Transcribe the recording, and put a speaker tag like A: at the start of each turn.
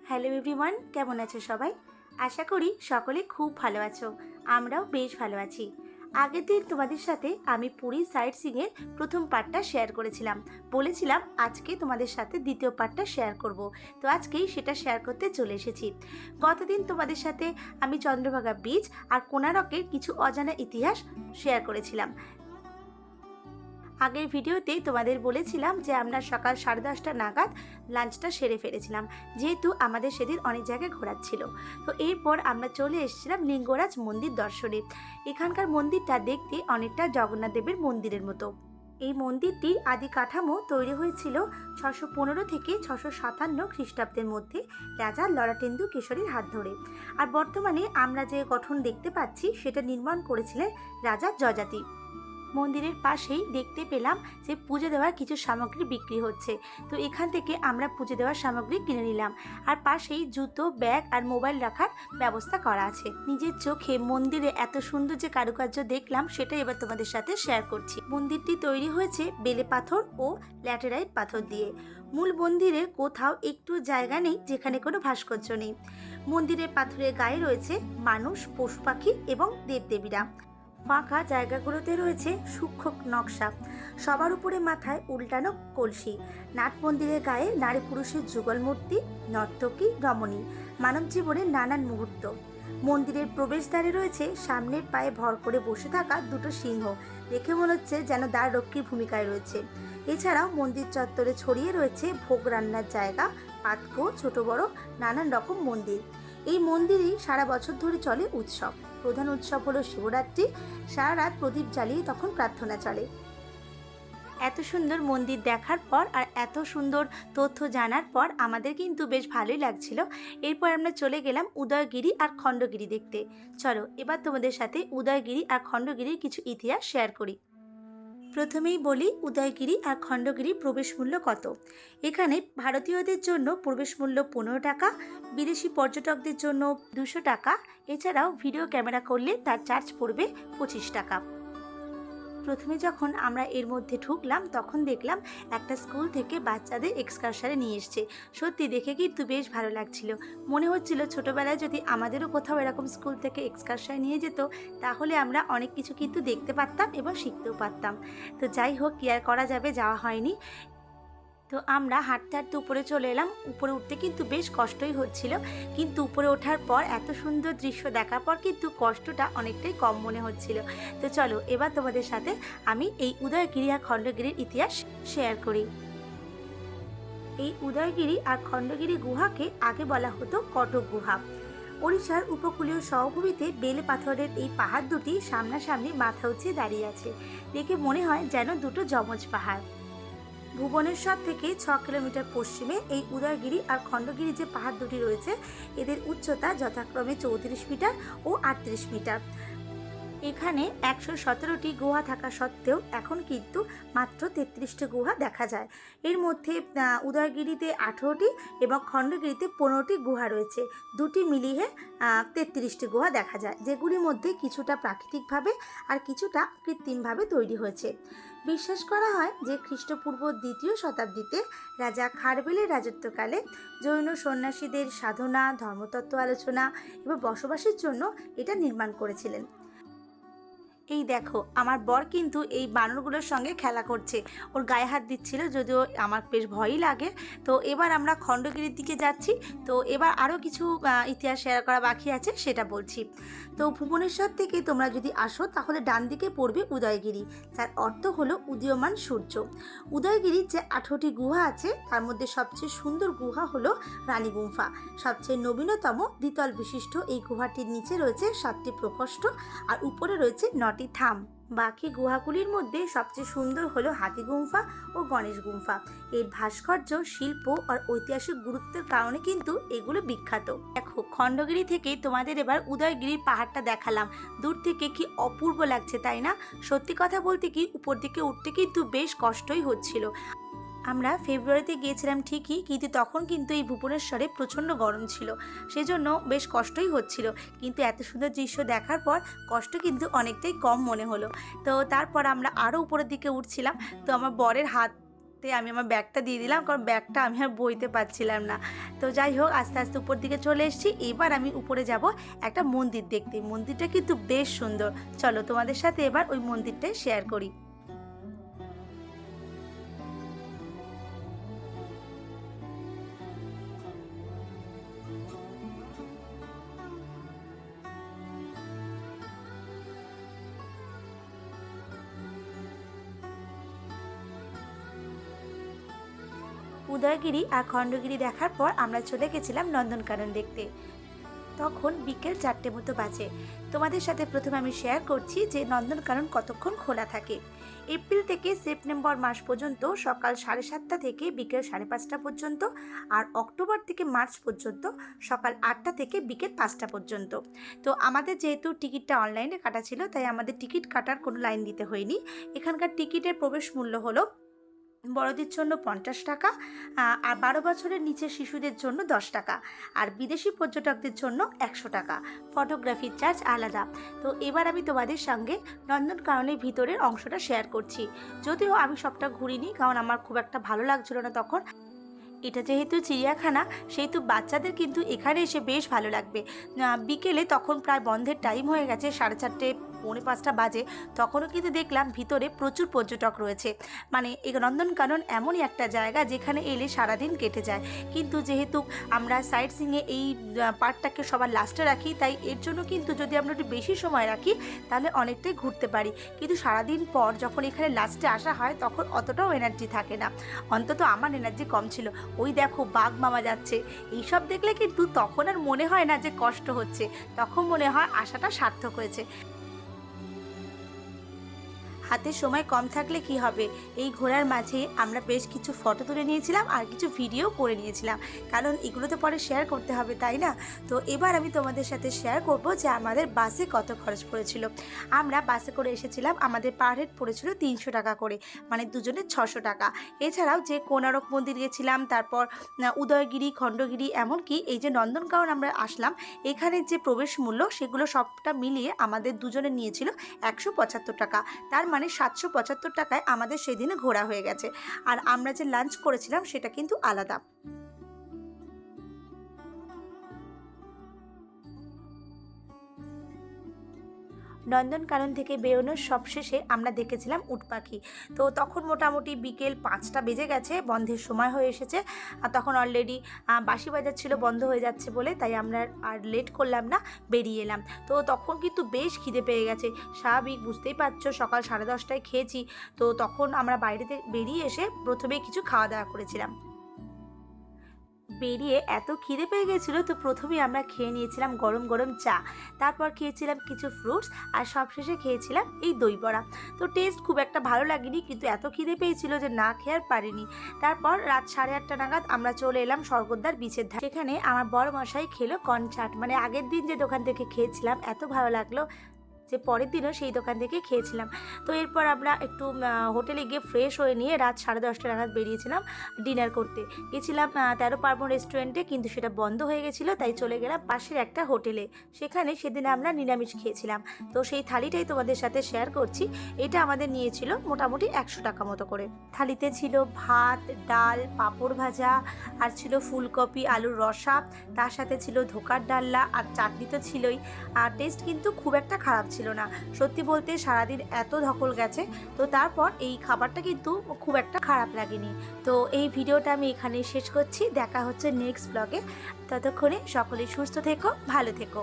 A: Hello everyone, কেমন আছো সবাই? আশা করি সকলে খুব ভালো আছো। আমরাও বেশ ভালো আছি। আগের দিন তোমাদের সাথে আমি পুরী সাইট সিইংয়ের প্রথম পার্টটা শেয়ার করেছিলাম। বলেছিলাম আজকে তোমাদের সাথে দ্বিতীয় পার্টটা শেয়ার করব। তো আজকেই সেটা শেয়ার করতে চলে এসেছি। গতদিন তোমাদের সাথে আমি চন্দ্রভাগা বিচ আর কোণারকের কিছু অজানা ইতিহাস শেয়ার করেছিলাম। আগের ভিডিওতেই তোমাদের বলেছিলাম যে আমরা সকাল 10:30 নাগাদ লাঞ্চটা সেরে ফেলেছিলাম, যেহেতু আমাদের সেদিন অনেক জায়গায় ঘোরার ছিল। তো এরপর আমরা চলে এসেছিলাম লিঙ্গরাজ মন্দির দর্শনে। এখানকার মন্দিরটা দেখতে অনেকটা জগন্নাথ দেবের মন্দিরের মতো। এই মন্দিরটির আদি কাঠামো তৈরি হয়েছিল 615 থেকে 657 খ্রিস্টাব্দের মধ্যে রাজা ললাটেন্দু কেশরীর হাত ধরে। আর বর্তমানে আমরা যে গঠন দেখতে পাচ্ছি সেটা নির্মাণ করেছিলেন রাজা যযাতি। মন্দিরের পাশেই দেখতে পেলাম যে পুজো দেওয়ার কিছু সামগ্রী বিক্রি হচ্ছে। তো এখান থেকে আমরা পুজো দেওয়ার সামগ্রী কিনে নিলাম। আর পাশেই জুতো, ব্যাগ আর মোবাইল রাখার ব্যবস্থা করা আছে। নিজের চোখে মন্দিরে এত সুন্দর যে কারুকার্য দেখলাম সেটা এবার তোমাদের সাথে শেয়ার করছি। মন্দিরটি তৈরি হয়েছে বেলে পাথর ও ল্যাটেরাইট পাথর দিয়ে। মূল মন্দিরে কোথাও একটু জায়গা নেই যেখানে কোনো ভাস্কর্য নেই। মন্দিরের পাথরের গায়ে রয়েছে মানুষ, পশু পাখি এবং দেবদেবীরা। ফাঁকা জায়গাগুলোতে রয়েছে সূক্ষ্ম নকশা। সবার উপরে মাথায় উল্টানো কলসি। নাট মন্দিরের গায়ে নারী পুরুষের যুগল মূর্তি, নর্তকী, রমণী, মানব জীবনের নানান মুহূর্ত। মন্দিরের প্রবেশদ্বারে রয়েছে সামনের পায়ে ভর করে বসে থাকা দুটো সিংহ। দেখে মনে হচ্ছে যেন দ্বার রক্ষীর ভূমিকায় রয়েছে। এছাড়াও মন্দির চত্বরে ছড়িয়ে রয়েছে ভোগ রান্নার জায়গা, পাতকো, ছোট বড় নানান রকম মন্দির। এই মন্দিরেই সারা বছর ধরে চলে উৎসব। প্রধান উৎসব হলো শিবরাত্রি। সারা রাত প্রদীপ জ্বালিয়ে তখন প্রার্থনা চলে। এত সুন্দর মন্দির দেখার পর আর এত সুন্দর তথ্য জানার পর আমাদের কিন্তু বেশ ভালোই লাগছিল। এরপর আমরা চলে গেলাম উদয়গিরি আর খণ্ডগিরি দেখতে। চলো এবার তোমাদের সাথে উদয়গিরি আর খণ্ডগিরির কিছু ইতিহাস শেয়ার করি। প্রথমেই বলি উদয়গিরি আর খণ্ডগিরির প্রবেশ মূল্য কত। এখানে ভারতীয়দের জন্য প্রবেশ মূল্য 15 টাকা, বিদেশি পর্যটকদের জন্য 200 টাকা। এছাড়াও ভিডিও ক্যামেরা করলে তার চার্জ পড়বে 25 টাকা। প্রথমে যখন আমরা এর মধ্যে ঢুকলাম তখন দেখলাম একটা স্কুল থেকে বাচ্চাদের এক্সকারশনে নিয়ে এসছে। সত্যি দেখে কিন্তু বেশ ভালো লাগছিল। মনে হচ্ছিল ছোটোবেলায় যদি আমাদেরও কোথাও এরকম স্কুল থেকে এক্সকারশনে নিয়ে যেত তাহলে আমরা অনেক কিছু কিন্তু দেখতে পারতাম এবং শিখতেও পারতাম। তো যাই হোক, কি আর করা যাবে, যাওয়া হয়নি। তো আমরা হাঁটতে হাঁটতে উপরে চলে এলাম। উপরে উঠতে কিন্তু বেশ কষ্টই হচ্ছিল, কিন্তু উপরে ওঠার পর এত সুন্দর দৃশ্য দেখার পর কিন্তু কষ্টটা অনেকটাই কম মনে হচ্ছিল। তো চলো এবার তোমাদের সাথে আমি এই উদয়গিরি আর খণ্ডগিরির ইতিহাস শেয়ার করি। এই উদয়গিরি আর খণ্ডগিরি গুহাকে আগে বলা হতো কটক গুহা। ওড়িশার উপকূলীয় সমভূমিতে বেলে পাথরের এই পাহাড় দুটি সামনাসামনি মাথা উঁচিয়ে দাঁড়িয়ে আছে। দেখে মনে হয় যেন দুটো যমজ পাহাড়। ভুবনেশ্বর থেকে 6 কিলোমিটার পশ্চিমে এই উদয়গিরি আর খণ্ডগিরি যে পাহাড় দুটি রয়েছে এদের উচ্চতা যথাক্রমে 34 মিটার ও 38 মিটার। এখানে 117টি গুহা থাকা সত্ত্বেও এখন কিন্তু মাত্র 33টি গুহা দেখা যায়। এর মধ্যে উদয়গিরিতে 18টি এবং খণ্ডগিরিতে 15টি গুহা রয়েছে। দুটি মিলিয়ে 33টি গুহা দেখা যায়, যেগুলির মধ্যে কিছুটা প্রাকৃতিকভাবে আর কিছুটা কৃত্রিমভাবে তৈরি হয়েছে। বিশ্বাস করা হয় যে খ্রিস্টপূর্ব 2য় শতাব্দীতে রাজা খারবেলের রাজত্বকালে জৈন সন্ন্যাসীদের সাধনা, ধর্মতত্ত্ব আলোচনা এবং বসবাসের জন্য এটা নির্মাণ করেছিলেন। এই দেখো আমার বর কিন্তু এই বানরগুলোর সঙ্গে খেলা করছে, ওর গায়ে হাত দিচ্ছিল, যদিও আমার বেশ ভয়ই লাগে। তো এবার আমরা খণ্ডগিরির দিকে যাচ্ছি। তো এবার আরও কিছু ইতিহাস শেয়ার করা বাকি আছে, সেটা বলছি। তো ভুবনেশ্বর থেকে তোমরা যদি আসো তাহলে ডান দিকে পড়বে উদয়গিরি, যার অর্থ হলো উদীয়মান সূর্য। উদয়গিরির যে 18টি গুহা আছে তার মধ্যে সবচেয়ে সুন্দর গুহা হলো রানী গুম্ফা। সবচেয়ে নবীনতম দ্বিতল বিশিষ্ট এই গুহাটির নিচে রয়েছে 7টি প্রকোষ্ঠ আর উপরে রয়েছে 9টি থাম। বাকি গুহাগুলির মধ্যে সবচেয়ে সুন্দর হলো হাতি গুম্ফা ও গণেশ গুম্ফা। এর ভাস্কর্য, শিল্প আর ঐতিহাসিক গুরুত্বের কারণে কিন্তু এগুলো বিখ্যাত। দেখো খণ্ডগিরি থেকে তোমাদের এবার উদয়গিরির পাহাড়টা দেখালাম। দূর থেকে কি অপূর্ব লাগছে, তাই না? সত্যি কথা বলতে কি উপর দিকে উঠতে কিন্তু বেশ কষ্টই হচ্ছিল। আমরা ফেব্রুয়ারিতে গিয়েছিলাম ঠিকই, কিন্তু তখন কিন্তু এই ভুবনেশ্বরে প্রচণ্ড গরম ছিল, সেজন্য বেশ কষ্টই হচ্ছিল। কিন্তু এত সুন্দর দৃশ্য দেখার পর কষ্ট কিন্তু অনেকটাই কম মনে হলো। তো তারপর আমরা আরও উপরের দিকে উঠছিলাম। তো আমার বরের হাত আমি আমার ব্যাগটা দিয়ে দিলাম, কারণ ব্যাগটা আমি আর বইতে পারছিলাম না। তো যাই হোক, আস্তে আস্তে উপর দিকে চলে এসেছি। এবার আমি উপরে যাব একটা মন্দির দেখতে। মন্দিরটা কিন্তু বেশ সুন্দর। চলো তোমাদের সাথে এবার ওই মন্দিরটাই শেয়ার করি। উদয়গিরি আর খণ্ডগিরি দেখার পর আমরা চলে গেছিলাম নন্দনকানন দেখতে। তখন বিকেল 4টে মতো বাজে। তোমাদের সাথে প্রথমে আমি শেয়ার করছি যে নন্দনকানন কতক্ষণ খোলা থাকে। এপ্রিল থেকে সেপ্টেম্বর মাস পর্যন্ত সকাল 7:30 থেকে বিকেল 5:30 পর্যন্ত, আর অক্টোবর থেকে মার্চ পর্যন্ত সকাল 8টা থেকে বিকেল 5টা পর্যন্ত। তো আমাদের যেহেতু টিকিটটা অনলাইনে কাটা ছিল, তাই আমাদের টিকিট কাটার কোনো লাইন দিতে হয়নি। এখানকার টিকিটের প্রবেশ মূল্য হলো বড়দের জন্য 50 টাকা, আর 12 বছরের নিচে শিশুদের জন্য 10 টাকা, আর বিদেশি পর্যটকদের জন্য 100 টাকা। ফটোগ্রাফির চার্জ আলাদা। তো এবার আমি তোমাদের সঙ্গে নন্দনকাননের ভিতরের অংশটা শেয়ার করছি। যদিও আমি সবটা ঘুরিনি, কারণ আমার খুব একটা ভালো লাগছিল না তখন। এটা যেহেতু চিড়িয়াখানা, সেহেতু বাচ্চাদের কিন্তু এখানে এসে বেশ ভালো লাগবে। বিকেলে তখন প্রায় বন্ধের টাইম হয়ে গেছে, 4:30 পৌনে 5টা বাজে। তখনও কিন্তু দেখলাম ভিতরে প্রচুর পর্যটক রয়েছে। মানে এই নন্দনকানন এমনই একটা জায়গা যেখানে এলে সারাদিন কেটে যায়। কিন্তু যেহেতু আমরা সাইট সিংয়ে এই পার্টটাকে সবার লাস্টে রাখি, তাই এর জন্য কিন্তু যদি আমরা একটু বেশি সময় রাখি তাহলে অনেকটাই ঘুরতে পারি। কিন্তু সারাদিন পর যখন এখানে লাস্টে আসা হয় তখন অতটাও এনার্জি থাকে না। অন্তত আমার এনার্জি কম ছিল। ওই দেখো বাঘ মামা যাচ্ছে, এইসব দেখলে কিন্তু তখন আর মনে হয় না যে কষ্ট হচ্ছে, তখন মনে হয় আশাটা সার্থক হয়েছে। হাতে সময় কম থাকলে কি হবে, এই ঘোরার মাঝে আমরা বেশ কিছু ফটো তুলে নিয়েছিলাম আর কিছু ভিডিও করে নিয়েছিলাম, কারণ এগুলো তো পরে শেয়ার করতে হবে, তাই না? তো এবার আমি তোমাদের সাথে শেয়ার করব যে আমাদের বাসে কত খরচ পড়েছিল। আমরা বাসে করে এসেছিলাম, আমাদের পার হেড পড়েছিল 300 টাকা করে, মানে দুজনে 600 টাকা। এছাড়াও যে কোণারক মন্দির গেছিলাম, তারপর উদয়গিরি, খণ্ডগিরি, এমনকি এই যে নন্দনকানন আমরা আসলাম, এখানে যে প্রবেশ মূল্য সেগুলো সবটা মিলিয়ে আমাদের দুজনে নিয়েছিল 175 টাকা। তার মানে 775 টাকায় আমাদের সেদিনে ঘোরা হয়ে গেছে। আর আমরা যে লাঞ্চ করেছিলাম সেটা কিন্তু আলাদা। নন্দনকানন থেকে বেরোনোর সবশেষে আমরা দেখেছিলাম উট পাখি। তো তখন মোটামুটি বিকেল 5টা বেজে গেছে, বন্ধের সময় হয়ে এসেছে। আর তখন অলরেডি বাঁশি বাজাচ্ছিল বন্ধ হয়ে যাচ্ছে বলে, তাই আমরা আর লেট করলাম না, বেরিয়ে এলাম। তো তখন কিন্তু বেশ খিদে পেয়ে গেছে, স্বাভাবিক, বুঝতেই পারছো, সকাল 10:30টায় খেয়েছি। তো তখন আমরা বাইরেতে বেরিয়ে এসে প্রথমেই কিছু খাওয়া দাওয়া করেছিলাম। বেরিয়ে এত খিদে পেয়ে গেছিলো, তো প্রথমেই আমরা খেয়ে নিয়েছিলাম গরম গরম চা, তারপর খেয়েছিলাম কিছু ফ্রুটস, আর সবশেষে খেয়েছিলাম এই দই বড়া। তো টেস্ট খুব একটা ভালো লাগেনি, কিন্তু এত খিদে পেয়েছিল যে না খেয়ে আর পারিনি। তারপর রাত 8:30 নাগাদ আমরা চলে এলাম স্বর্গদ্বার বিচের ধারে। সেখানে আমার বড় মশাই খেলো কর্ন চাট, মানে আগের দিন যে দোকান থেকে খেয়েছিলাম এত ভালো লাগলো যে পরের দিনও সেই দোকান থেকে খেয়েছিলাম। তো এরপর আমরা একটু হোটেলে গিয়ে ফ্রেশ হয়ে নিয়ে রাত 10:30 নাগাদ বেরিয়েছিলাম ডিনার করতে। গেছিলাম 13 পার্বণ রেস্টুরেন্টে, কিন্তু সেটা বন্ধ হয়ে গেছিলো, তাই চলে গেলাম পাশের একটা হোটেলে। সেখানে সেদিন আমরা নিরামিষ খেয়েছিলাম। তো সেই থালিটাই তোমাদের সাথে শেয়ার করছি। এটা আমাদের নিয়েছিল মোটামুটি 100 টাকা মতো করে। থালিতে ছিল ভাত, ডাল, পাঁপড় ভাজা, আর ছিল ফুলকপি আলুর রসা, তার সাথে ছিল ধোকার ডাল্লা, আর চাটনি তো ছিলই। আর টেস্ট কিন্তু খুব একটা খারাপ ছিল না, সত্যি বলতে সারাদিন এত ধকল গেছে, তো তারপর এই খাবারটা কিন্তু খুব একটা খারাপ লাগেনি। তো এই ভিডিওটা আমি এখানেই শেষ করছি, দেখা হচ্ছে নেক্সট ব্লগে। ততক্ষণে সকলে সুস্থ থেকো, ভালো থেকো।